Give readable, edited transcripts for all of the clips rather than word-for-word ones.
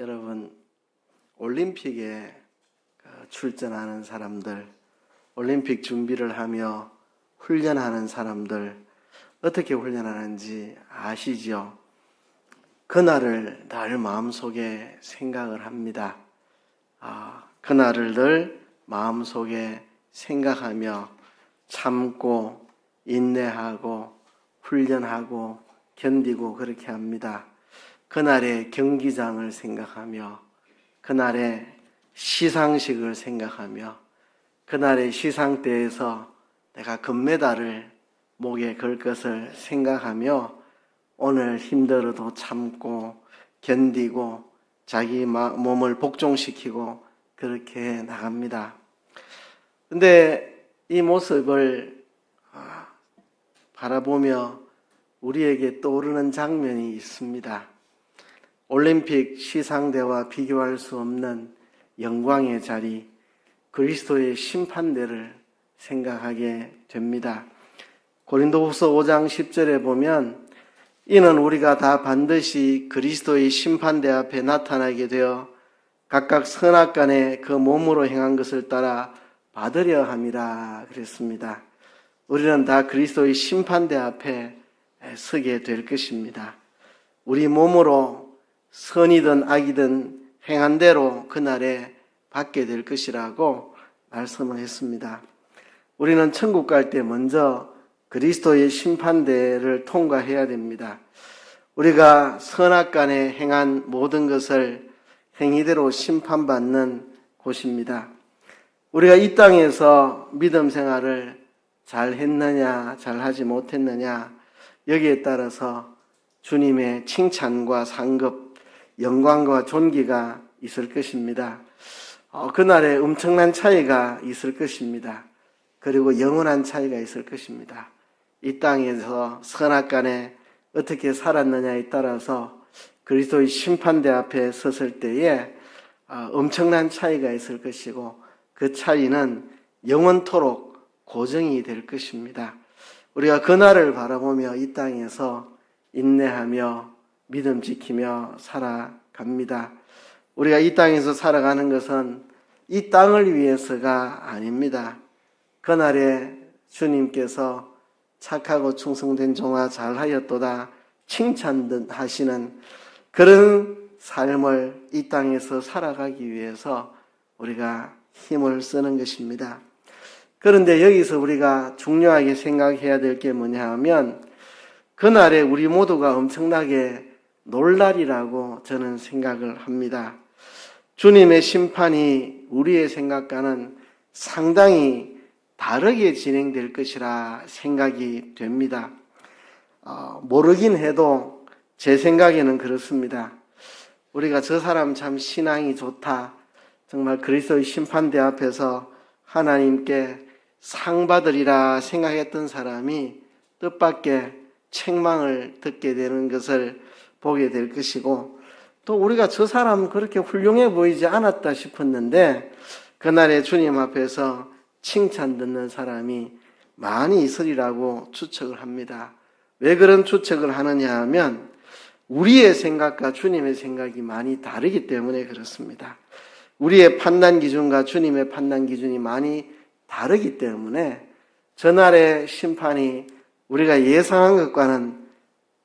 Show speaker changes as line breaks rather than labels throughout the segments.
여러분, 올림픽에 출전하는 사람들, 올림픽 준비를 하며 훈련하는 사람들, 어떻게 훈련하는지 아시죠? 그날을 늘 마음속에 생각을 합니다. 그날을 늘 마음속에 생각하며 참고 인내하고 훈련하고 견디고 그렇게 합니다. 그날의 경기장을 생각하며 그날의 시상식을 생각하며 그날의 시상대에서 내가 금메달을 목에 걸 것을 생각하며 오늘 힘들어도 참고 견디고 자기 몸을 복종시키고 그렇게 나갑니다. 근데 이 모습을 바라보며 우리에게 떠오르는 장면이 있습니다. 올림픽 시상대와 비교할 수 없는 영광의 자리, 그리스도의 심판대를 생각하게 됩니다. 고린도후서 5장 10절에 보면 이는 우리가 다 반드시 그리스도의 심판대 앞에 나타나게 되어 각각 선악간에 그 몸으로 행한 것을 따라 받으려 함이라 그랬습니다. 우리는 다 그리스도의 심판대 앞에 서게 될 것입니다. 우리 몸으로 선이든 악이든 행한 대로 그날에 받게 될 것이라고 말씀을 했습니다. 우리는 천국 갈 때 먼저 그리스도의 심판대를 통과해야 됩니다. 우리가 선악간에 행한 모든 것을 행위대로 심판받는 곳입니다. 우리가 이 땅에서 믿음 생활을 잘 했느냐, 잘 하지 못했느냐, 여기에 따라서 주님의 칭찬과 상급, 영광과 존귀가 있을 것입니다. 그날에 엄청난 차이가 있을 것입니다. 그리고 영원한 차이가 있을 것입니다. 이 땅에서 선악간에 어떻게 살았느냐에 따라서 그리스도의 심판대 앞에 섰을 때에 엄청난 차이가 있을 것이고 그 차이는 영원토록 고정이 될 것입니다. 우리가 그날을 바라보며 이 땅에서 인내하며 믿음 지키며 살아갑니다. 우리가 이 땅에서 살아가는 것은 이 땅을 위해서가 아닙니다. 그날에 주님께서 착하고 충성된 종아 잘하였도다 칭찬하시는 그런 삶을 이 땅에서 살아가기 위해서 우리가 힘을 쓰는 것입니다. 그런데 여기서 우리가 중요하게 생각해야 될 게 뭐냐 하면 그날에 우리 모두가 엄청나게 놀라리라고 저는 생각을 합니다. 주님의 심판이 우리의 생각과는 상당히 다르게 진행될 것이라 생각이 됩니다. 모르긴 해도 제 생각에는 그렇습니다. 우리가 저 사람 참 신앙이 좋다. 정말 그리스도의 심판대 앞에서 하나님께 상 받으리라 생각했던 사람이 뜻밖의 책망을 듣게 되는 것을 보게 될 것이고 또 우리가 저 사람 그렇게 훌륭해 보이지 않았다 싶었는데 그날에 주님 앞에서 칭찬 듣는 사람이 많이 있으리라고 추측을 합니다. 왜 그런 추측을 하느냐 하면 우리의 생각과 주님의 생각이 많이 다르기 때문에 그렇습니다. 우리의 판단 기준과 주님의 판단 기준이 많이 다르기 때문에 저날의 심판이 우리가 예상한 것과는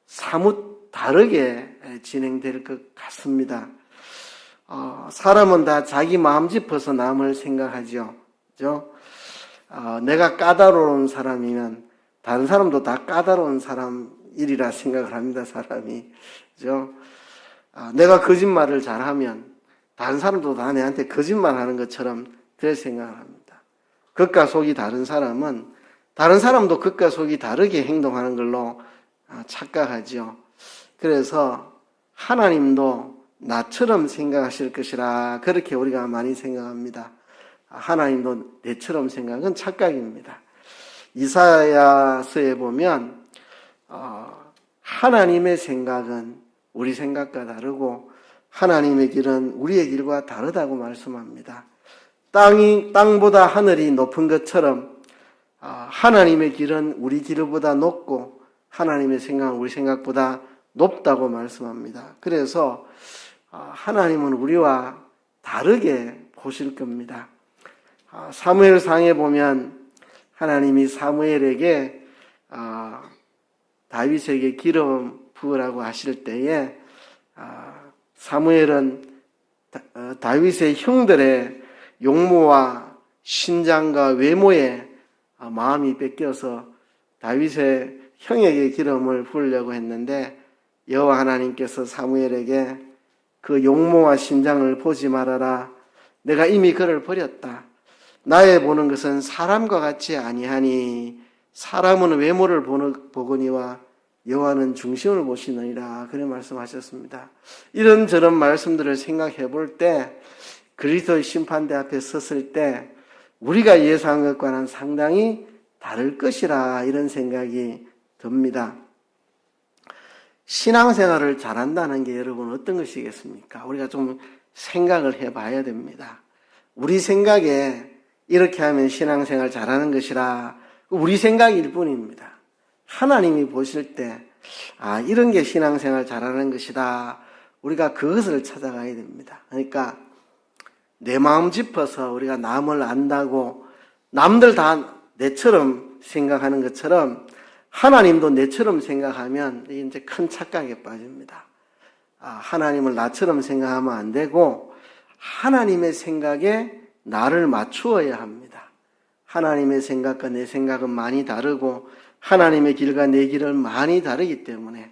사뭇 다르게 진행될 것 같습니다. 사람은 다 자기 마음 짚어서 남을 생각하죠. 그죠? 내가 까다로운 사람이면 다른 사람도 다 까다로운 사람이라 생각을 합니다. 사람이. 그죠? 내가 거짓말을 잘하면 다른 사람도 다 내한테 거짓말하는 것처럼 그렇게 생각을 합니다. 겉과 속이 다른 사람은 다른 사람도 겉과 속이 다르게 행동하는 걸로 착각하죠. 그래서 하나님도 나처럼 생각하실 것이라 그렇게 우리가 많이 생각합니다. 하나님도 내처럼 생각은 착각입니다. 이사야서에 보면 하나님의 생각은 우리 생각과 다르고 하나님의 길은 우리의 길과 다르다고 말씀합니다. 땅보다 하늘이 높은 것처럼 하나님의 길은 우리 길보다 높고 하나님의 생각은 우리 생각보다 높다고 말씀합니다. 그래서 하나님은 우리와 다르게 보실 겁니다. 사무엘상에 보면 하나님이 사무엘에게 다윗에게 기름 부으라고 하실 때에 사무엘은 다윗의 형들의 용모와 신장과 외모에 마음이 뺏겨서 다윗의 형에게 기름을 부으려고 했는데 여호와 하나님께서 사무엘에게 그 용모와 신장을 보지 말아라. 내가 이미 그를 버렸다. 나의 보는 것은 사람과 같지 아니하니 사람은 외모를 보거니와 여호와는 중심을 보시느니라. 그런 말씀하셨습니다. 이런저런 말씀들을 생각해 볼 때 그리스도의 심판대 앞에 섰을 때 우리가 예상한 것과는 상당히 다를 것이라 이런 생각이 듭니다. 신앙생활을 잘한다는 게 여러분 어떤 것이겠습니까? 우리가 좀 생각을 해봐야 됩니다. 우리 생각에 이렇게 하면 신앙생활 잘하는 것이라 우리 생각일 뿐입니다. 하나님이 보실 때 이런 게 신앙생활 잘하는 것이다. 우리가 그것을 찾아가야 됩니다. 그러니까 내 마음 짚어서 우리가 남을 안다고 남들 다 내처럼 생각하는 것처럼 하나님도 내처럼 생각하면 이제 큰 착각에 빠집니다. 하나님을 나처럼 생각하면 안 되고 하나님의 생각에 나를 맞추어야 합니다. 하나님의 생각과 내 생각은 많이 다르고 하나님의 길과 내 길은 많이 다르기 때문에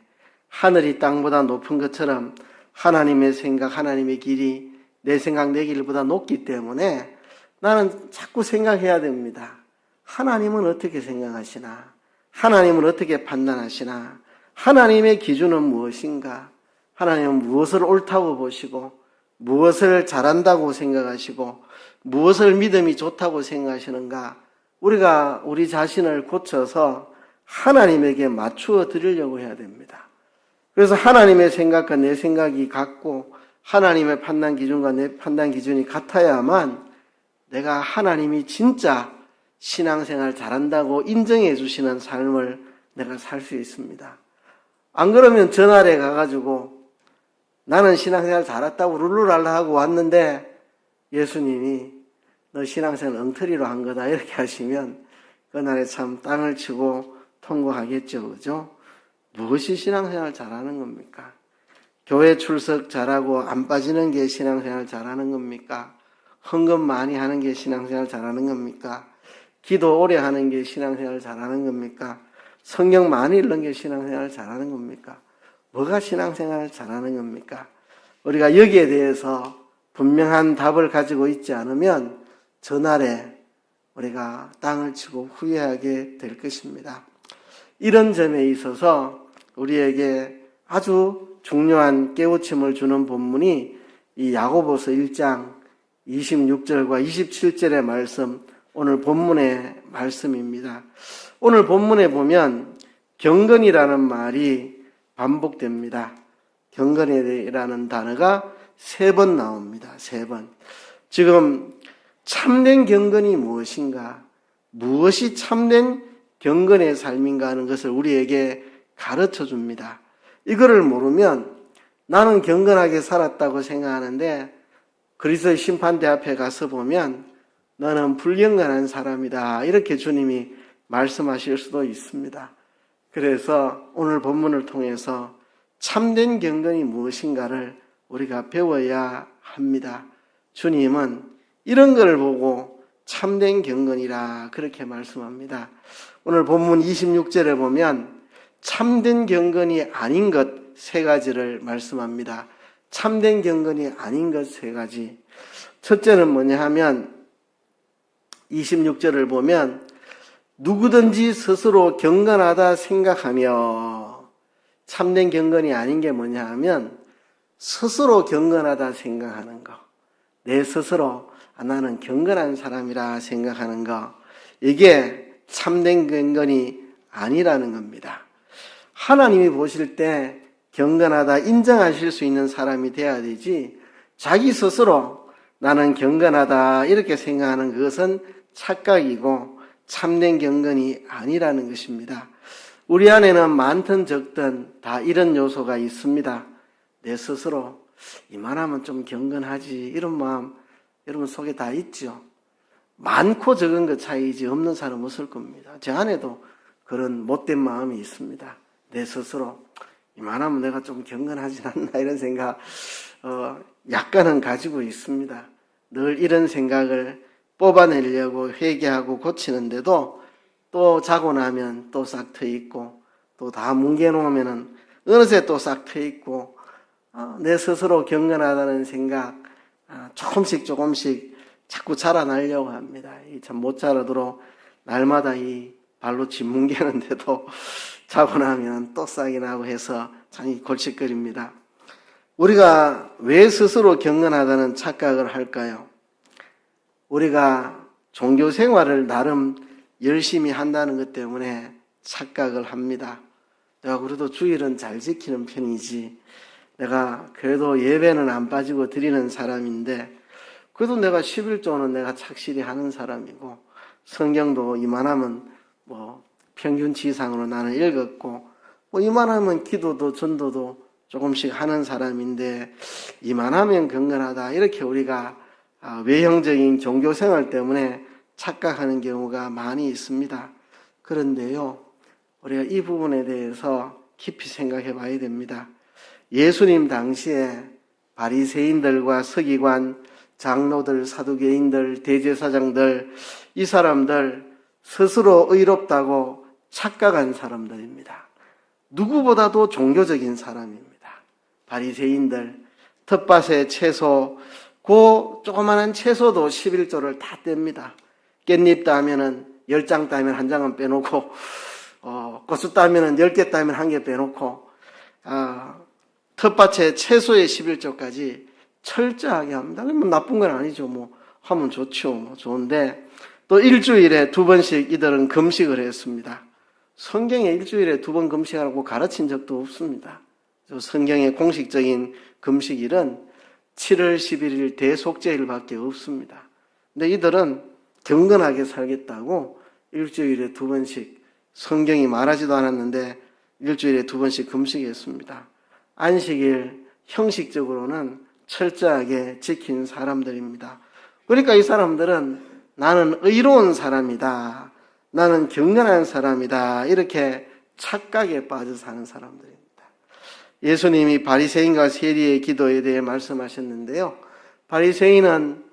하늘이 땅보다 높은 것처럼 하나님의 생각, 하나님의 길이 내 생각, 내 길보다 높기 때문에 나는 자꾸 생각해야 됩니다. 하나님은 어떻게 생각하시나? 하나님은 어떻게 판단하시나? 하나님의 기준은 무엇인가? 하나님은 무엇을 옳다고 보시고 무엇을 잘한다고 생각하시고 무엇을 믿음이 좋다고 생각하시는가? 우리가 우리 자신을 고쳐서 하나님에게 맞추어 드리려고 해야 됩니다. 그래서 하나님의 생각과 내 생각이 같고 하나님의 판단 기준과 내 판단 기준이 같아야만 내가 하나님이 진짜 신앙생활 잘한다고 인정해 주시는 삶을 내가 살 수 있습니다. 안 그러면 전날에 가가지고 나는 신앙생활 잘했다고 룰루랄라 하고 왔는데 예수님이 너 신앙생활 엉터리로 한 거다 이렇게 하시면 그날에 참 땅을 치고 통곡하겠죠. 그죠? 무엇이 신앙생활 잘하는 겁니까? 교회 출석 잘하고 안 빠지는 게 신앙생활 잘하는 겁니까? 헌금 많이 하는 게 신앙생활 잘하는 겁니까? 기도 오래 하는 게 신앙생활 잘하는 겁니까? 성경 많이 읽는 게 신앙생활 잘하는 겁니까? 뭐가 신앙생활 잘하는 겁니까? 우리가 여기에 대해서 분명한 답을 가지고 있지 않으면 전날에 우리가 땅을 치고 후회하게 될 것입니다. 이런 점에 있어서 우리에게 아주 중요한 깨우침을 주는 본문이 이 야고보서 1장 26절과 27절의 말씀, 오늘 본문의 말씀입니다. 오늘 본문에 보면 경건이라는 말이 반복됩니다. 경건이라는 단어가 3번 나옵니다. 3번. 지금 참된 경건이 무엇인가? 무엇이 참된 경건의 삶인가 하는 것을 우리에게 가르쳐 줍니다. 이거를 모르면 나는 경건하게 살았다고 생각하는데 그리스도의 심판대 앞에 가서 보면 너는 불경건한 사람이다. 이렇게 주님이 말씀하실 수도 있습니다. 그래서 오늘 본문을 통해서 참된 경건이 무엇인가를 우리가 배워야 합니다. 주님은 이런 걸 보고 참된 경건이라 그렇게 말씀합니다. 오늘 본문 26절에 보면 참된 경건이 아닌 것 3가지를 말씀합니다. 참된 경건이 아닌 것 3가지. 첫째는 뭐냐 하면 26절을 보면 누구든지 스스로 경건하다 생각하며, 참된 경건이 아닌 게 뭐냐 하면 스스로 경건하다 생각하는 거, 내 스스로 나는 경건한 사람이라 생각하는 거, 이게 참된 경건이 아니라는 겁니다. 하나님이 보실 때 경건하다 인정하실 수 있는 사람이 돼야 되지, 자기 스스로 나는 경건하다 이렇게 생각하는 그것은 착각이고 참된 경건이 아니라는 것입니다. 우리 안에는 많든 적든 다 이런 요소가 있습니다. 내 스스로 이만하면 좀 경건하지, 이런 마음 여러분 속에 다 있죠. 많고 적은 것 차이지 없는 사람 없을 겁니다. 제 안에도 그런 못된 마음이 있습니다. 내 스스로 이만하면 내가 좀 경건하진 않나 이런 생각 약간은 가지고 있습니다. 늘 이런 생각을 뽑아내려고 회개하고 고치는데도 또 자고 나면 또 싹 트여 있고 또 다 뭉개놓으면은 어느새 또 싹 트여 있고 내 스스로 경건하다는 생각 조금씩 자꾸 자라나려고 합니다. 참 못 자라도록 날마다 이 발로 짓뭉개는데도 자고 나면 또 싹이 나고 해서 참 골칫거립니다. 우리가 왜 스스로 경건하다는 착각을 할까요? 우리가 종교 생활을 나름 열심히 한다는 것 때문에 착각을 합니다. 내가 그래도 주일은 잘 지키는 편이지, 내가 그래도 예배는 안 빠지고 드리는 사람인데, 그래도 내가 11조는 내가 착실히 하는 사람이고, 성경도 이만하면 평균 지상으로 나는 읽었고, 이만하면 기도도 전도도 조금씩 하는 사람인데, 이만하면 경건하다, 이렇게 우리가 외형적인 종교생활 때문에 착각하는 경우가 많이 있습니다. 그런데요, 우리가 이 부분에 대해서 깊이 생각해 봐야 됩니다. 예수님 당시에 바리새인들과 서기관, 장로들, 사두개인들, 대제사장들, 이 사람들 스스로 의롭다고 착각한 사람들입니다. 누구보다도 종교적인 사람입니다. 바리새인들, 텃밭에 채소, 그 조그마한 채소도 11조를 다 뗍니다. 깻잎 따면은 10장 따면 1장은 빼놓고, 고추 따면은 10개 따면 1개 빼놓고, 텃밭에 채소의 11조까지 철저하게 합니다. 그러면 나쁜 건 아니죠. 하면 좋죠. 좋은데, 또 일주일에 2번씩 이들은 금식을 했습니다. 성경에 일주일에 2번 금식하라고 가르친 적도 없습니다. 성경의 공식적인 금식일은 7월 11일 대속죄일밖에 없습니다. 근데 이들은 경건하게 살겠다고 일주일에 2번씩, 성경이 말하지도 않았는데 일주일에 2번씩 금식했습니다. 안식일 형식적으로는 철저하게 지킨 사람들입니다. 그러니까 이 사람들은 나는 의로운 사람이다, 나는 경건한 사람이다, 이렇게 착각에 빠져 사는 사람들입니다. 예수님이 바리새인과 세리의 기도에 대해 말씀하셨는데요, 바리새인은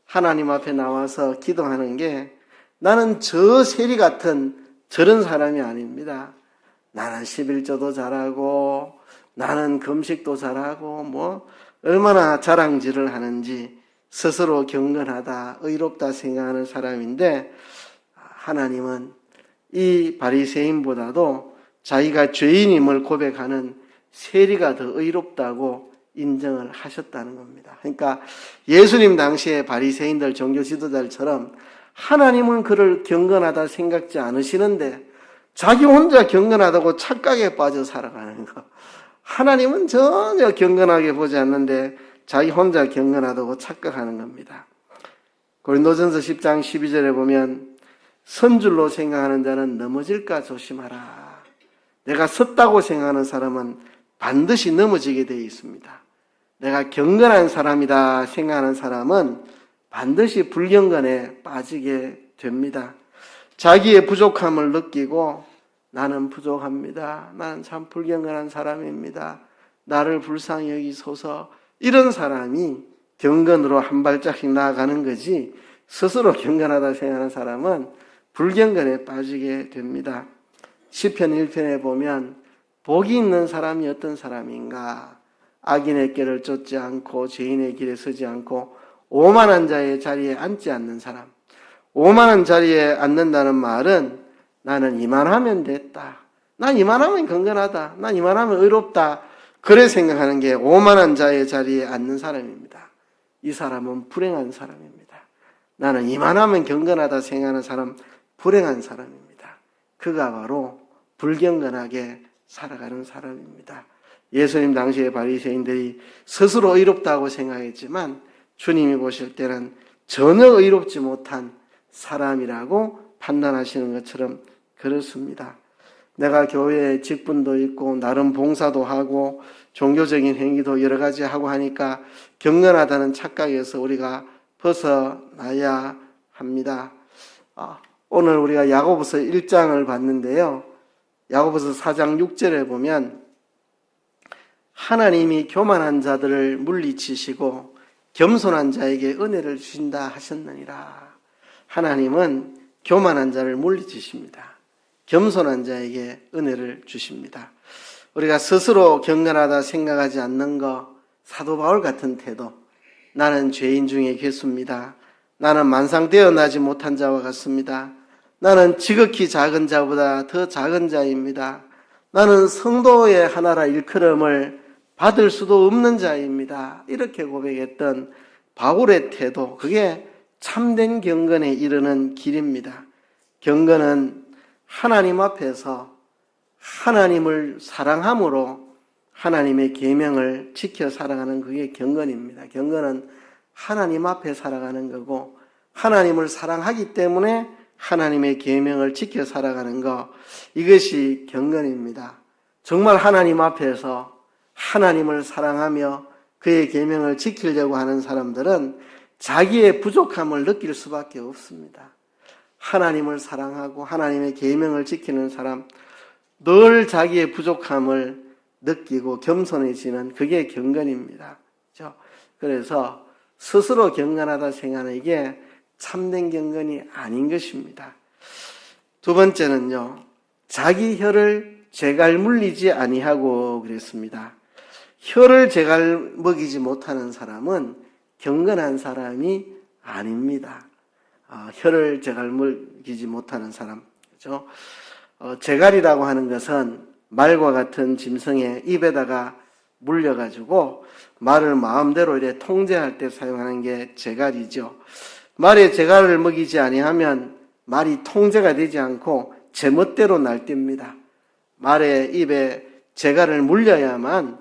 하나님 앞에 나와서 기도하는 게 나는 저 세리 같은 저런 사람이 아닙니다. 나는 11조도 잘하고 나는 금식도 잘하고 얼마나 자랑질을 하는지 스스로 경건하다, 의롭다 생각하는 사람인데, 하나님은 이 바리새인보다도 자기가 죄인임을 고백하는 세리가 더 의롭다고 인정을 하셨다는 겁니다. 그러니까 예수님 당시에 바리새인들, 종교 지도자들처럼 하나님은 그를 경건하다 생각지 않으시는데 자기 혼자 경건하다고 착각에 빠져 살아가는 거. 하나님은 전혀 경건하게 보지 않는데 자기 혼자 경건하다고 착각하는 겁니다. 고린도전서 10장 12절에 보면 선줄로 생각하는 자는 넘어질까 조심하라. 내가 섰다고 생각하는 사람은 반드시 넘어지게 되어 있습니다. 내가 경건한 사람이다 생각하는 사람은 반드시 불경건에 빠지게 됩니다. 자기의 부족함을 느끼고 나는 부족합니다, 나는 참 불경건한 사람입니다, 나를 불쌍히 여기소서, 이런 사람이 경건으로 한 발짝씩 나아가는 거지, 스스로 경건하다 생각하는 사람은 불경건에 빠지게 됩니다. 시편 1편에 보면 복이 있는 사람이 어떤 사람인가? 악인의 길을 쫓지 않고 죄인의 길에 서지 않고 오만한 자의 자리에 앉지 않는 사람. 오만한 자리에 앉는다는 말은 나는 이만하면 됐다, 난 이만하면 건강하다, 난 이만하면 의롭다, 그래 생각하는 게 오만한 자의 자리에 앉는 사람입니다. 이 사람은 불행한 사람입니다. 나는 이만하면 경건하다 생각하는 사람, 불행한 사람입니다. 그가 바로 불경건하게 살아가는 사람입니다. 예수님 당시의 바리새인들이 스스로 의롭다고 생각했지만 주님이 보실 때는 전혀 의롭지 못한 사람이라고 판단하시는 것처럼 그렇습니다. 내가 교회에 직분도 있고 나름 봉사도 하고 종교적인 행위도 여러 가지 하고 하니까 경건하다는 착각에서 우리가 벗어나야 합니다. 오늘 우리가 야고보서 1장을 봤는데요. 야고보서 4장 6절에 보면 하나님이 교만한 자들을 물리치시고 겸손한 자에게 은혜를 주신다 하셨느니라. 하나님은 교만한 자를 물리치십니다. 겸손한 자에게 은혜를 주십니다. 우리가 스스로 경건하다 생각하지 않는 거, 사도 바울 같은 태도, 나는 죄인 중에 괴수입니다. 나는 만상되어 나지 못한 자와 같습니다. 나는 지극히 작은 자보다 더 작은 자입니다. 나는 성도의 하나라 일컬음을 받을 수도 없는 자입니다. 이렇게 고백했던 바울의 태도, 그게 참된 경건에 이르는 길입니다. 경건은 하나님 앞에서 하나님을 사랑함으로 하나님의 계명을 지켜 살아가는 그게 경건입니다. 경건은 하나님 앞에 살아가는 거고 하나님을 사랑하기 때문에 하나님의 계명을 지켜 살아가는 것, 이것이 경건입니다. 정말 하나님 앞에서 하나님을 사랑하며 그의 계명을 지키려고 하는 사람들은 자기의 부족함을 느낄 수밖에 없습니다. 하나님을 사랑하고 하나님의 계명을 지키는 사람, 늘 자기의 부족함을 느끼고 겸손해지는 그게 경건입니다. 그래서 스스로 경건하다 생각하는 이게 참된 경건이 아닌 것입니다. 두 번째는요, 자기 혀를 제갈 물리지 아니하고 그랬습니다. 혀를 제갈 먹이지 못하는 사람은 경건한 사람이 아닙니다. 혀를 제갈 먹이지 못하는 사람, 그렇죠? 제갈이라고 하는 것은 말과 같은 짐승의 입에다가 물려가지고 말을 마음대로 이렇게 통제할 때 사용하는 게 제갈이죠. 말에 제갈을 먹이지 아니하면 말이 통제가 되지 않고 제멋대로 날뜁니다. 말의 입에 제갈을 물려야만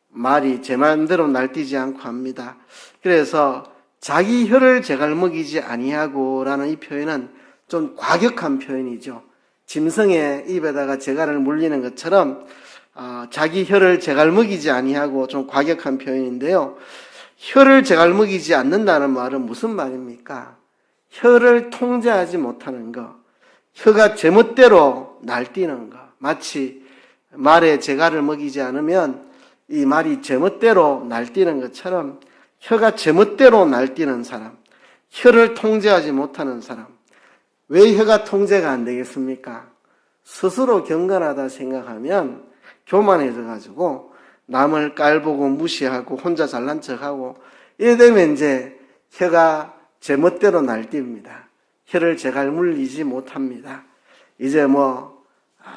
말이 제 마음대로 날뛰지 않고 합니다. 그래서 자기 혀를 제갈 먹이지 아니하고 라는 이 표현은 좀 과격한 표현이죠. 짐승의 입에다가 제갈을 물리는 것처럼 자기 혀를 제갈 먹이지 아니하고 좀 과격한 표현인데요. 혀를 제갈 먹이지 않는다는 말은 무슨 말입니까? 혀를 통제하지 못하는 것, 혀가 제멋대로 날뛰는 것, 마치 말에 제갈을 먹이지 않으면 이 말이 제멋대로 날뛰는 것처럼 혀가 제멋대로 날뛰는 사람, 혀를 통제하지 못하는 사람. 왜 혀가 통제가 안 되겠습니까? 스스로 경건하다 생각하면 교만해져가지고 남을 깔보고 무시하고 혼자 잘난 척하고 이래 되면 이제 혀가 제멋대로 날뜁니다. 혀를 제갈 물리지 못합니다. 이제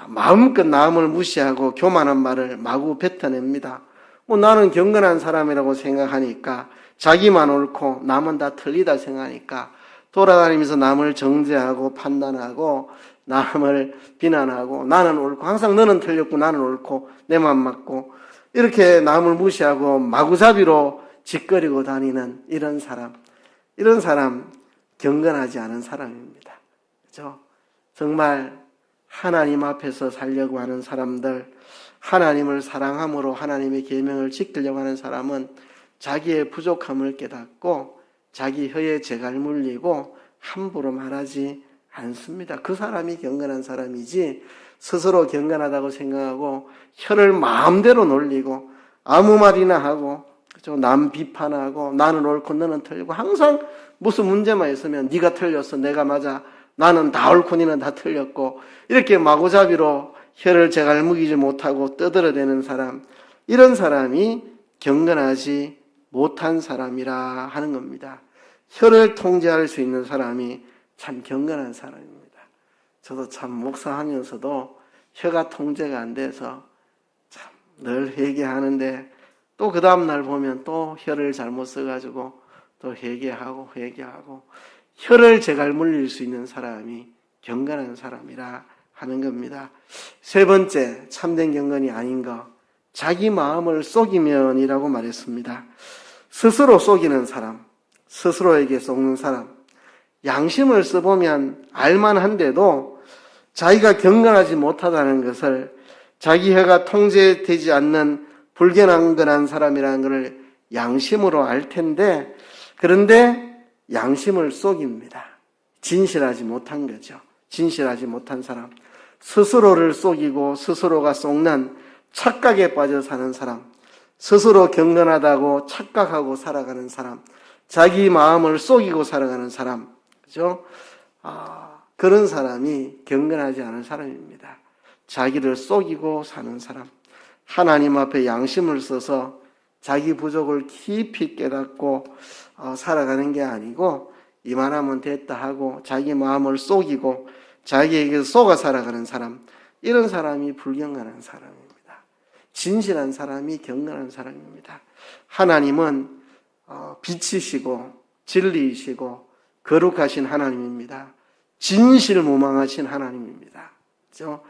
마음껏 남을 무시하고 교만한 말을 마구 뱉어냅니다. 나는 경건한 사람이라고 생각하니까 자기만 옳고 남은 다 틀리다 생각하니까 돌아다니면서 남을 정죄하고 판단하고 남을 비난하고 나는 옳고 항상 너는 틀렸고 나는 옳고 내만 맞고 이렇게 남을 무시하고 마구잡이로 짓거리고 다니는 이런 사람 경건하지 않은 사람입니다. 그렇죠? 정말 하나님 앞에서 살려고 하는 사람들, 하나님을 사랑함으로 하나님의 계명을 지키려고 하는 사람은 자기의 부족함을 깨닫고 자기 혀에 제갈 물리고 함부로 말하지 않습니다. 그 사람이 경건한 사람이지 스스로 경건하다고 생각하고 혀를 마음대로 놀리고 아무 말이나 하고 남 비판하고 나는 옳고 너는 틀리고 항상 무슨 문제만 있으면 네가 틀렸어 내가 맞아 나는 다 옳고 너는 다 틀렸고 이렇게 마구잡이로 혀를 제갈 먹이지 못하고 떠들어대는 사람, 이런 사람이 경건하지 못한 사람이라 하는 겁니다. 혀를 통제할 수 있는 사람이 참 경건한 사람입니다. 저도 참 목사하면서도 혀가 통제가 안 돼서 참 늘 회개하는데 또 그 다음날 보면 또 혀를 잘못 써가지고 또 회개하고 혀를 제갈 물릴 수 있는 사람이 경건한 사람이라 하는 겁니다. 세 번째, 참된 경건이 아닌 거, 자기 마음을 속이면이라고 말했습니다. 스스로 속이는 사람, 스스로에게 속는 사람, 양심을 써보면 알만한데도 자기가 경건하지 못하다는 것을 자기 혀가 통제되지 않는 불경건한 사람이라는 것을 양심으로 알 텐데, 그런데 양심을 속입니다. 진실하지 못한 거죠. 진실하지 못한 사람. 스스로를 속이고 스스로가 속는 착각에 빠져 사는 사람. 스스로 경건하다고 착각하고 살아가는 사람. 자기 마음을 속이고 살아가는 사람. 그죠? 그런 사람이 경건하지 않은 사람입니다. 자기를 속이고 사는 사람. 하나님 앞에 양심을 써서 자기 부족을 깊이 깨닫고 살아가는 게 아니고, 이만하면 됐다 하고 자기 마음을 속이고 자기에게 속아 살아가는 사람, 이런 사람이 불경건한 사람입니다. 진실한 사람이 경건한 사람입니다. 하나님은 빛이시고 진리이시고 거룩하신 하나님입니다. 진실무망하신 하나님입니다. 그렇죠?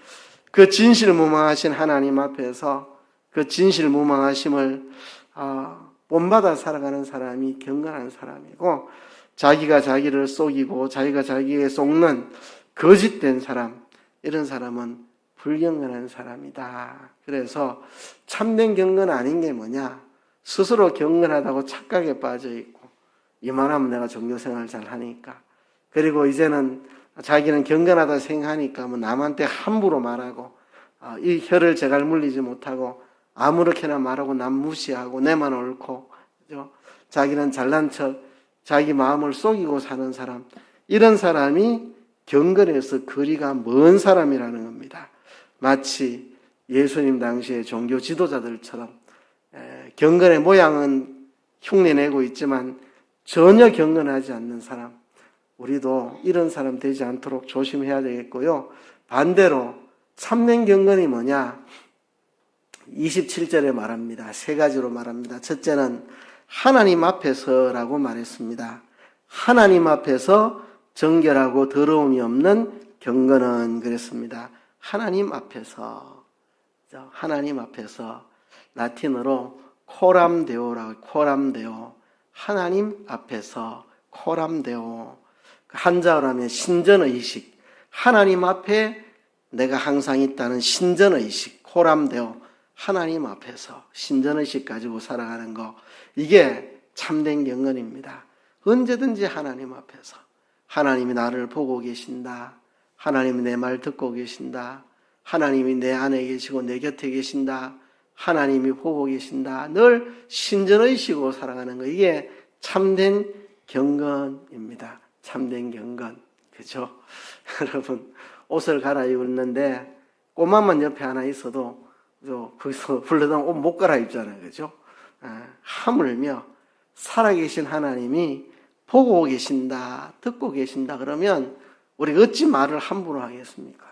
그 진실무망하신 하나님 앞에서 그 진실무망하심을 본받아 살아가는 사람이 경건한 사람이고, 자기가 자기를 속이고 자기가 자기에게 속는 거짓된 사람, 이런 사람은 불경건한 사람이다. 그래서 참된 경건 아닌 게 뭐냐? 스스로 경건하다고 착각에 빠져 있고, 이만하면 내가 종교생활 잘 하니까, 그리고 이제는 자기는 경건하다 생각하니까 뭐 남한테 함부로 말하고, 이 혀를 제갈 물리지 못하고 아무렇게나 말하고 남 무시하고 내만 옳고, 그죠? 자기는 잘난 척, 자기 마음을 속이고 사는 사람, 이런 사람이 경건에서 거리가 먼 사람이라는 겁니다. 마치 예수님 당시의 종교 지도자들처럼 경건의 모양은 흉내내고 있지만 전혀 경건하지 않는 사람, 우리도 이런 사람 되지 않도록 조심해야 되겠고요. 반대로 참된 경건이 뭐냐? 27절에 말합니다. 세 가지로 말합니다. 첫째는 하나님 앞에서라고 말했습니다. 하나님 앞에서 정결하고 더러움이 없는 경건은 그랬습니다. 하나님 앞에서, 하나님 앞에서, 라틴어로 코람데오라고, 코람데오, 하나님 앞에서, 코람데오, 한자어로 하면 신전의식, 하나님 앞에 내가 항상 있다는 신전의식, 코람데오, 하나님 앞에서 신전의식 가지고 살아가는 거, 이게 참된 경건입니다. 언제든지 하나님 앞에서, 하나님이 나를 보고 계신다, 하나님이 내 말 듣고 계신다, 하나님이 내 안에 계시고 내 곁에 계신다, 하나님이 보고 계신다, 늘 신전의식으로 살아가는 거, 이게 참된 경건입니다. 참된 경건. 그죠? 여러분, 옷을 갈아입었는데 꼬마만 옆에 하나 있어도 거기서 불러다가 옷 못 갈아입잖아요. 그죠? 하물며 살아계신 하나님이 보고 계신다, 듣고 계신다 그러면 우리가 어찌 말을 함부로 하겠습니까?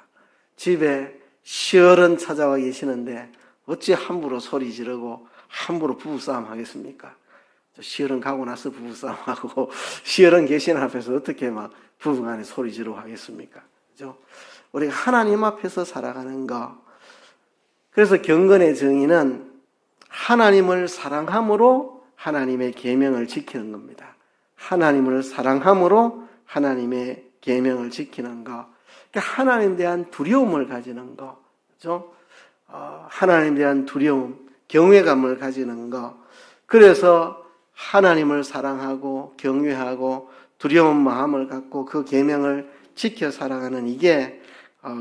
집에 시어른 찾아와 계시는데 어찌 함부로 소리 지르고 함부로 부부싸움 하겠습니까? 시어른 가고 나서 부부싸움하고 시어른 계신 앞에서 어떻게 막 부부간에 소리 지르고 하겠습니까? 그죠? 우리가 하나님 앞에서 살아가는 거. 그래서 경건의 정의는 하나님을 사랑함으로 하나님의 계명을 지키는 겁니다. 하나님을 사랑함으로 하나님의 계명을 지키는 거. 그러니까 하나님에 대한 두려움을 가지는 거. 그죠? 하나님에 대한 두려움, 경외감을 가지는 거. 그래서 하나님을 사랑하고 경외하고 두려운 마음을 갖고 그 계명을 지켜 살아가는, 이게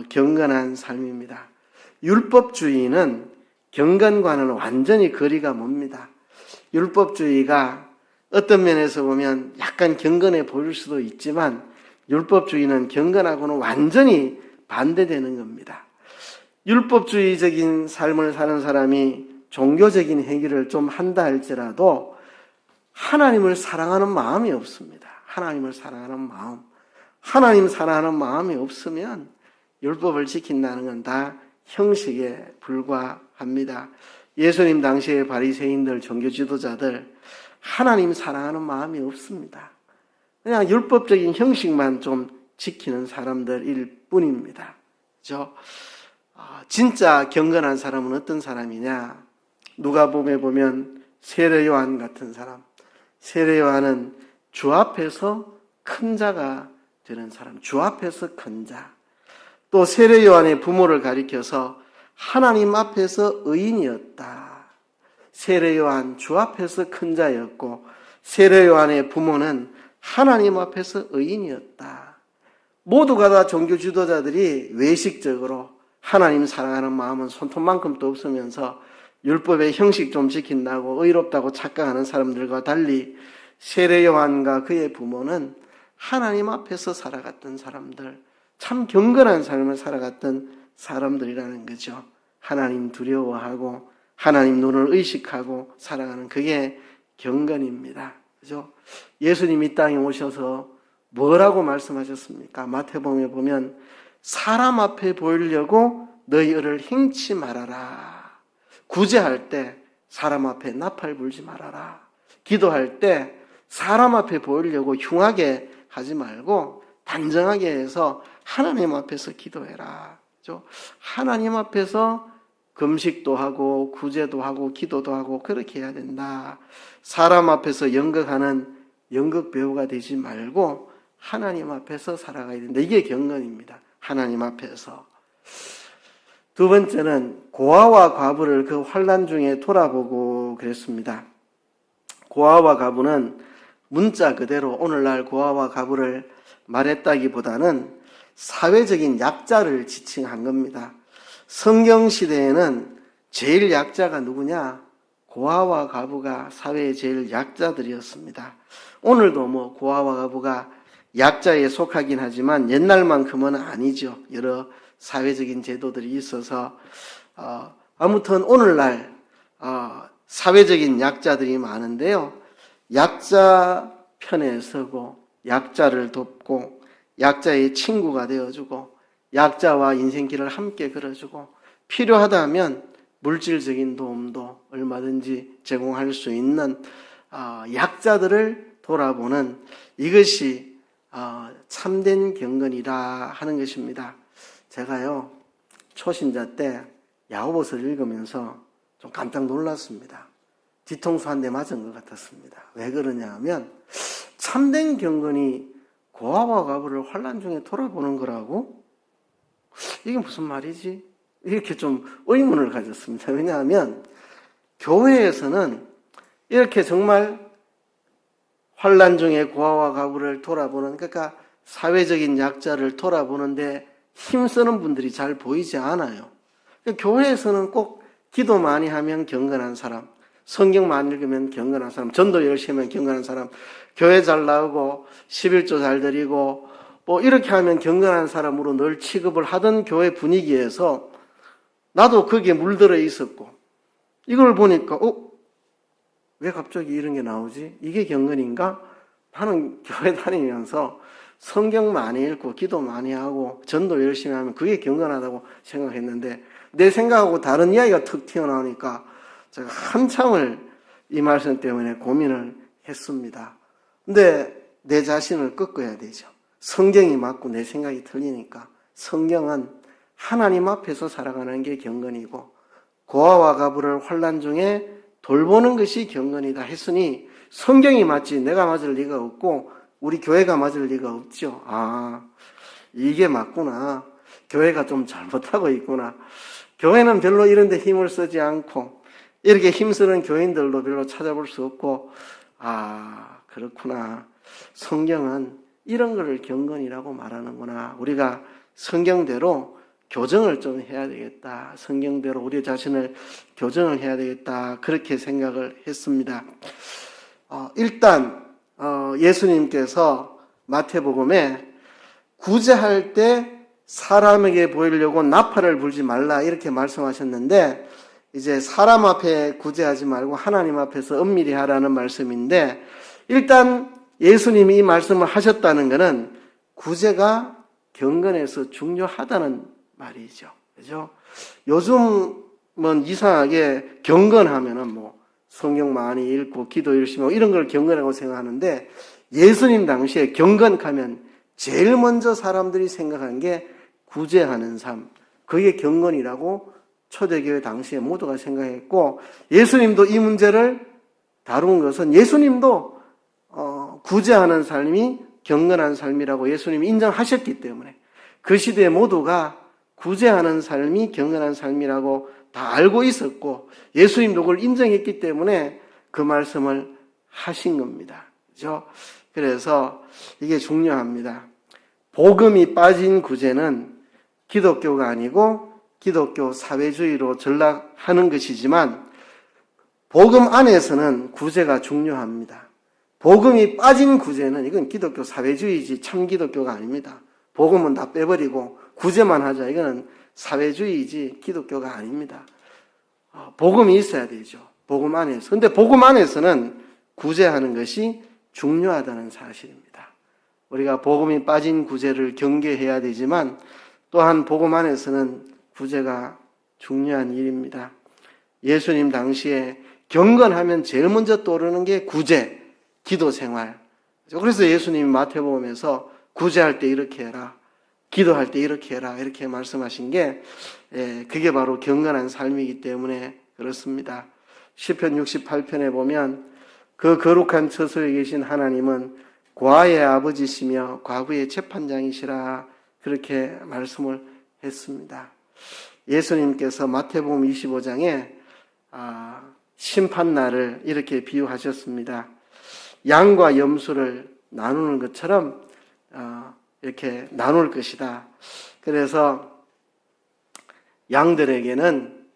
경건한 삶입니다. 율법주의는 경건과는 완전히 거리가 멉니다. 율법주의가 어떤 면에서 보면 약간 경건해 보일 수도 있지만 율법주의는 경건하고는 완전히 반대되는 겁니다. 율법주의적인 삶을 사는 사람이 종교적인 행위를 좀 한다 할지라도 하나님을 사랑하는 마음이 없습니다. 하나님을 사랑하는 마음. 하나님 사랑하는 마음이 없으면 율법을 지킨다는 건 다 형식에 불과합니다. 예수님 당시의 바리새인들, 종교 지도자들, 하나님 사랑하는 마음이 없습니다. 그냥 율법적인 형식만 좀 지키는 사람들일 뿐입니다. 그렇죠? 진짜 경건한 사람은 어떤 사람이냐? 누가복음에 보면 세례 요한 같은 사람. 세례 요한은 주 앞에서 큰 자가 되는 사람. 주 앞에서 큰 자. 또 세례 요한의 부모를 가리켜서 하나님 앞에서 의인이었다. 세례 요한 주 앞에서 큰 자였고 세례 요한의 부모는 하나님 앞에서 의인이었다. 모두가 다 종교 지도자들이 외식적으로 하나님 사랑하는 마음은 손톱만큼도 없으면서 율법의 형식 좀 지킨다고 의롭다고 착각하는 사람들과 달리 세례 요한과 그의 부모는 하나님 앞에서 살아갔던 사람들, 참 경건한 삶을 살아갔던 사람들이라는 거죠. 하나님 두려워하고 하나님 눈을 의식하고 살아가는 그게 경건입니다. 그죠? 예수님이 이 땅에 오셔서 뭐라고 말씀하셨습니까? 마태복음에 보면 사람 앞에 보이려고 너희를 행치 말아라. 구제할 때 사람 앞에 나팔 불지 말아라. 기도할 때 사람 앞에 보이려고 흉하게 하지 말고 단정하게 해서 하나님 앞에서 기도해라. 그죠? 하나님 앞에서 금식도 하고 구제도 하고 기도도 하고 그렇게 해야 된다. 사람 앞에서 연극하는 연극 배우가 되지 말고 하나님 앞에서 살아가야 된다. 이게 경건입니다. 하나님 앞에서. 두 번째는 고아와 과부를 그 환난 중에 돌아보고 그랬습니다. 고아와 과부는 문자 그대로 오늘날 고아와 과부를 말했다기보다는 사회적인 약자를 지칭한 겁니다. 성경 시대에는 제일 약자가 누구냐? 고아와 과부가 사회의 제일 약자들이었습니다. 오늘도 뭐 고아와 과부가 약자에 속하긴 하지만 옛날만큼은 아니죠. 여러 사회적인 제도들이 있어서 아무튼 오늘날 사회적인 약자들이 많은데요. 약자 편에 서고 약자를 돕고 약자의 친구가 되어주고 약자와 인생길을 함께 걸어주고 필요하다면 물질적인 도움도 얼마든지 제공할 수 있는 약자들을 돌아보는 이것이 참된 경건이라 하는 것입니다. 제가요 초신자 때 야고보서를 읽으면서 좀 깜짝 놀랐습니다. 뒤통수 한 대 맞은 것 같았습니다. 왜 그러냐 하면 참된 경건이 고아와 과부를 환난 중에 돌아보는 거라고? 이게 무슨 말이지? 이렇게 좀 의문을 가졌습니다. 왜냐하면 교회에서는 이렇게 정말 환난 중에 고아와 과부를 돌아보는, 그러니까 사회적인 약자를 돌아보는데 힘쓰는 분들이 잘 보이지 않아요. 그러니까 교회에서는 꼭 기도 많이 하면 경건한 사람, 성경 많이 읽으면 경건한 사람, 전도 열심히 하면 경건한 사람, 교회 잘 나오고 11조 잘 드리고 뭐 이렇게 하면 경건한 사람으로 늘 취급을 하던 교회 분위기에서 나도 거기에 물들어 있었고 이걸 보니까 왜 갑자기 이런 게 나오지? 이게 경건인가? 나는 교회 다니면서 성경 많이 읽고 기도 많이 하고 전도 열심히 하면 그게 경건하다고 생각했는데 내 생각하고 다른 이야기가 툭 튀어나오니까 제가 한참을 이 말씀 때문에 고민을 했습니다. 근데 내 자신을 꺾어야 되죠. 성경이 맞고 내 생각이 틀리니까 성경은 하나님 앞에서 살아가는 게 경건이고 고아와 과부를 환난 중에 돌보는 것이 경건이다 했으니 성경이 맞지 내가 맞을 리가 없고 우리 교회가 맞을 리가 없죠. 이게 맞구나. 교회가 좀 잘못하고 있구나. 교회는 별로 이런 데 힘을 쓰지 않고 이렇게 힘쓰는 교인들도 별로 찾아볼 수 없고 그렇구나. 성경은 이런 거를 경건이라고 말하는구나. 우리가 성경대로 교정을 좀 해야 되겠다. 성경대로 우리 자신을 교정을 해야 되겠다. 그렇게 생각을 했습니다. 일단 예수님께서 마태복음에 구제할 때 사람에게 보이려고 나팔을 불지 말라 이렇게 말씀하셨는데 이제 사람 앞에 구제하지 말고 하나님 앞에서 엄밀히 하라는 말씀인데 일단 예수님이 이 말씀을 하셨다는 것은 구제가 경건에서 중요하다는 말이죠. 그죠? 요즘은 이상하게 경건하면은 뭐 성경 많이 읽고 기도 열심히 하고 이런 걸 경건이라고 생각하는데 예수님 당시에 경건하면 제일 먼저 사람들이 생각한 게 구제하는 삶. 그게 경건이라고 초대교회 당시에 모두가 생각했고 예수님도 이 문제를 다룬 것은 예수님도 구제하는 삶이 경건한 삶이라고 예수님이 인정하셨기 때문에 그 시대 모두가 구제하는 삶이 경건한 삶이라고 다 알고 있었고 예수님도 그걸 인정했기 때문에 그 말씀을 하신 겁니다. 그죠? 그래서 이게 중요합니다. 복음이 빠진 구제는 기독교가 아니고 기독교 사회주의로 전락하는 것이지만 복음 안에서는 구제가 중요합니다. 복음이 빠진 구제는 이건 기독교 사회주의지 참 기독교가 아닙니다. 복음은 다 빼버리고 구제만 하자. 이거는 사회주의지 기독교가 아닙니다. 복음이 있어야 되죠. 복음 안에서. 근데 복음 안에서는 구제하는 것이 중요하다는 사실입니다. 우리가 복음이 빠진 구제를 경계해야 되지만 또한 복음 안에서는 구제가 중요한 일입니다. 예수님 당시에 경건하면 제일 먼저 떠오르는 게 구제, 기도 생활. 그래서 예수님이 마태복음에서 구제할 때 이렇게 해라, 기도할 때 이렇게 해라 이렇게 말씀하신 게 그게 바로 경건한 삶이기 때문에 그렇습니다. 시편 68편에 보면 그 거룩한 처소에 계신 하나님은 과의 아버지시며 과부의 재판장이시라 그렇게 말씀을 했습니다. 예수님께서 마태복음 25장에 심판날을 이렇게 비유하셨습니다. 양과 염소를 나누는 것처럼 이렇게 나눌 것이다. 그래서 양들에게는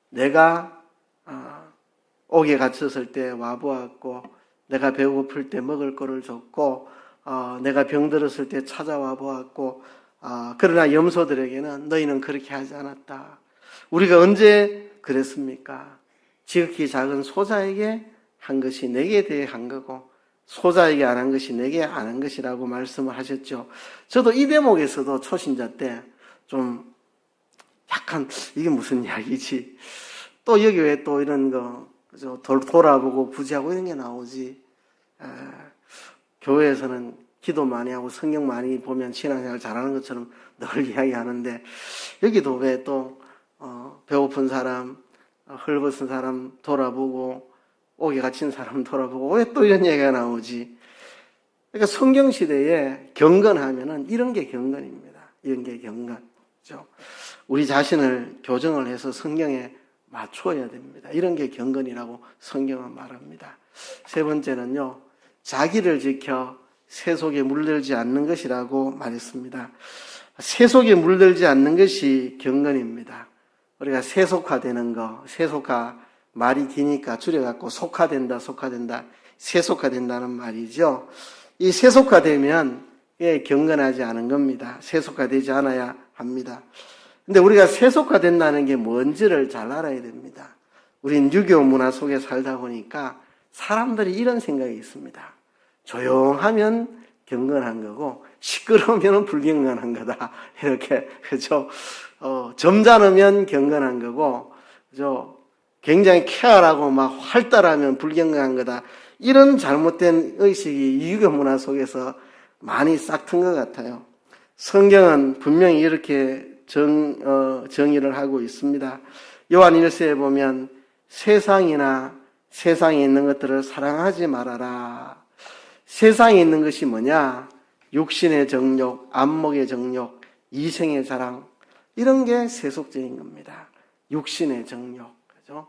내가 옥에 갇혔을 때 와보았고 내가 배고플 때 먹을 거를 줬고 내가 병들었을 때 찾아와 보았고 그러나 염소들에게는 너희는 그렇게 하지 않았다. 우리가 언제 그랬습니까? 지극히 작은 소자에게 한 것이 내게 대해 한 거고 소자에게 안 한 것이 내게 안 한 것이라고 말씀을 하셨죠. 저도 이 대목에서도 초신자 때 좀 약간 이게 무슨 이야기지? 또 여기 왜 또 이런 거 돌아보고 구제하고 이런 게 나오지? 교회에서는 기도 많이 하고 성경 많이 보면 신앙생활 잘하는 것처럼 늘 이야기하는데 여기도 왜 또 배고픈 사람, 헐벗은 사람 돌아보고 옥에 갇힌 사람 돌아보고 왜 또 이런 얘기가 나오지? 그러니까 성경 시대에 경건하면은 이런 게 경건입니다. 이런 게 경건. 그렇죠? 우리 자신을 교정을 해서 성경에 맞춰야 됩니다. 이런 게 경건이라고 성경은 말합니다. 세 번째는요, 자기를 지켜 세속에 물들지 않는 것이라고 말했습니다. 세속에 물들지 않는 것이 경건입니다. 우리가 세속화되는 거, 세속화 말이 기니까 줄여갖고 속화된다, 세속화된다는 말이죠. 이 세속화되면 경건하지 않은 겁니다. 세속화되지 않아야 합니다. 근데 우리가 세속화된다는 게 뭔지를 잘 알아야 됩니다. 우린 유교 문화 속에 살다 보니까 사람들이 이런 생각이 있습니다. 조용하면 경건한 거고 시끄러우면 불경건한 거다. 이렇게 그죠? 점잖으면 경건한 거고 그죠? 굉장히 쾌활하고 막 활달하면 불경건한 거다. 이런 잘못된 의식이 유교 문화 속에서 많이 싹튼 것 같아요. 성경은 분명히 이렇게 정의를 하고 있습니다. 요한 1서에 보면 세상이나 세상에 있는 것들을 사랑하지 말아라. 세상에 있는 것이 뭐냐? 육신의 정욕, 안목의 정욕, 이생의 자랑 이런 게 세속적인 겁니다. 육신의 정욕, 그죠?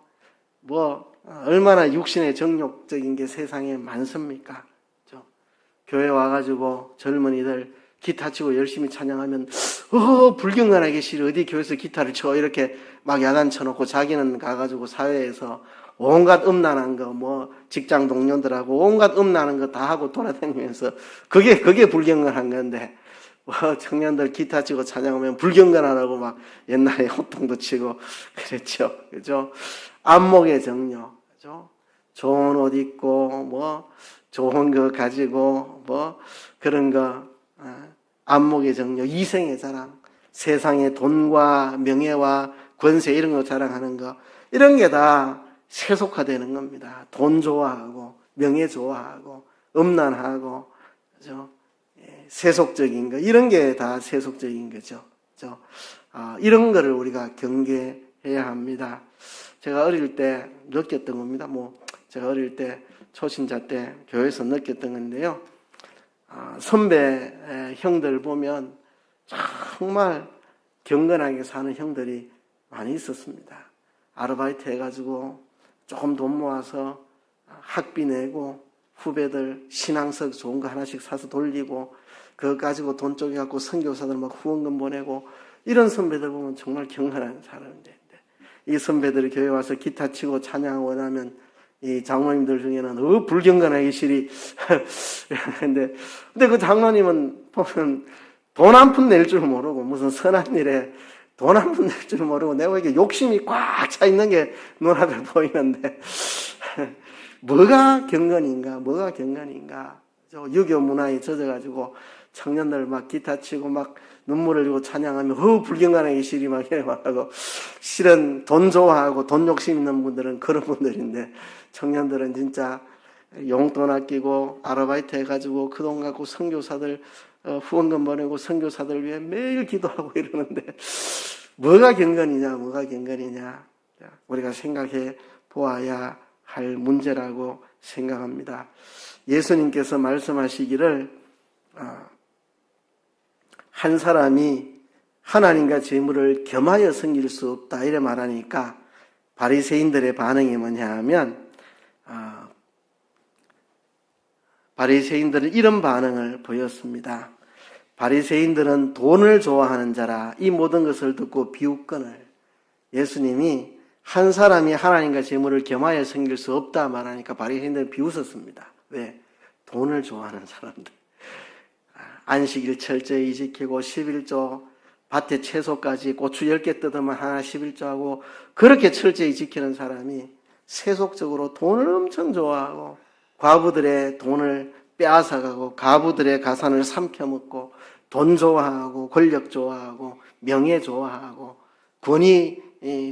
얼마나 육신의 정욕적인 게 세상에 많습니까? 그죠? 교회 와가지고 젊은이들 기타 치고 열심히 찬양하면 불경건하게 싫어. 어디 교회에서 기타를 쳐 이렇게 막 야단 쳐놓고 자기는 가가지고 사회에서 온갖 음란한 거 직장 동료들하고 온갖 음란한 거 다 하고 돌아다니면서 그게 불경건한 건데 청년들 기타 치고 찬양하면 불경건하라고 막 옛날에 호통도 치고 그랬죠. 그죠? 안목의 정욕, 그죠? 좋은 옷 입고 좋은 거 가지고 그런 거 안목의 정욕, 이생의 자랑, 세상의 돈과 명예와 권세 이런 거 자랑하는 거 이런 게 다 세속화되는 겁니다. 돈 좋아하고 명예 좋아하고 음란하고 그죠? 세속적인 거 이런 게 다 세속적인 거죠. 그죠? 이런 거를 우리가 경계해야 합니다. 제가 어릴 때 느꼈던 겁니다. 제가 어릴 때 초신자 때 교회에서 느꼈던 건데요. 선배 형들 보면 정말 경건하게 사는 형들이 많이 있었습니다. 아르바이트 해가지고 조금 돈 모아서 학비 내고 후배들 신앙석 좋은 거 하나씩 사서 돌리고 그거 가지고 돈 쪼개갖고 선교사들 막 후원금 보내고 이런 선배들 보면 정말 경건한 사람인데 이 선배들이 교회 와서 기타 치고 찬양하고 원하면 이 장로님들 중에는 불경건하기 싫이 근데 그 장로님은 보면 돈 한 푼 낼 줄 모르고 무슨 선한 일에 돈 한 푼 낼 줄 모르고 내가 이게 욕심이 꽉 차 있는 게 눈앞에 보이는데 뭐가 경건인가? 유교 문화에 젖어가지고 청년들 막 기타 치고 막 눈물을 흘리고 찬양하면 불경건하기 싫이 막 이래 말하고 실은 돈 좋아하고 돈 욕심 있는 분들은 그런 분들인데 청년들은 진짜 용돈 아끼고 아르바이트 해가지고 그 돈 갖고 선교사들 후원금 보내고 선교사들 위해 매일 기도하고 이러는데 뭐가 경건이냐? 우리가 생각해 보아야 할 문제라고 생각합니다. 예수님께서 말씀하시기를 한 사람이 하나님과 재물을 겸하여 섬길 수 없다 이래 말하니까 바리새인들의 반응이 뭐냐 하면 바리새인들은 이런 반응을 보였습니다. 바리새인들은 돈을 좋아하는 자라 이 모든 것을 듣고 비웃거늘 예수님이 한 사람이 하나님과 재물을 겸하여 섬길 수 없다 말하니까 바리새인들은 비웃었습니다. 왜? 돈을 좋아하는 사람들. 안식일 철저히 지키고 11조 밭에 채소까지 고추 10개 뜯으면 하나 11조하고 그렇게 철저히 지키는 사람이 세속적으로 돈을 엄청 좋아하고 과부들의 돈을 빼앗아가고 가부들의 가산을 삼켜먹고 돈 좋아하고 권력 좋아하고 명예 좋아하고 권위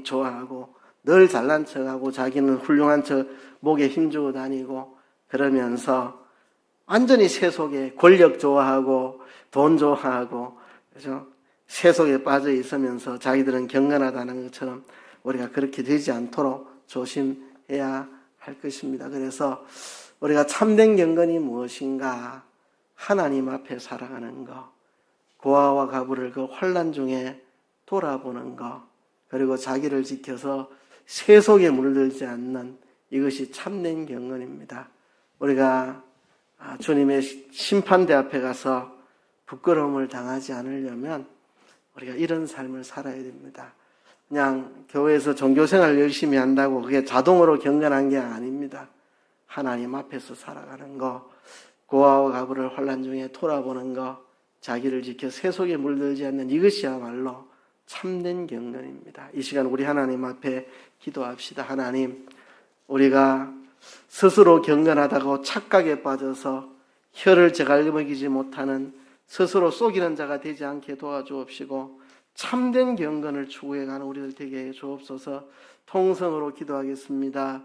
좋아하고 늘 잘난 척하고 자기는 훌륭한 척 목에 힘주고 다니고 그러면서 완전히 세속에 권력 좋아하고 돈 좋아하고 그죠? 세속에 빠져 있으면서 자기들은 경건하다는 것처럼 우리가 그렇게 되지 않도록 조심해야 할 것입니다. 그래서 우리가 참된 경건이 무엇인가? 하나님 앞에 살아가는 것, 고아와 가부를 그 환난 중에 돌아보는 것, 그리고 자기를 지켜서 세속에 물들지 않는 이것이 참된 경건입니다. 우리가 주님의 심판대 앞에 가서 부끄러움을 당하지 않으려면 우리가 이런 삶을 살아야 됩니다. 그냥 교회에서 종교생활 열심히 한다고 그게 자동으로 경건한 게 아닙니다. 하나님 앞에서 살아가는 거, 고아와 가부를 환난 중에 돌아보는 거, 자기를 지켜 세속에 물들지 않는 이것이야말로 참된 경건입니다. 이 시간 우리 하나님 앞에 기도합시다. 하나님, 우리가 스스로 경건하다고 착각에 빠져서 혀를 제갈먹이지 못하는 스스로 속이는 자가 되지 않게 도와주옵시고 참된 경건을 추구해가는 우리들 되게 해 주옵소서. 통성으로 기도하겠습니다.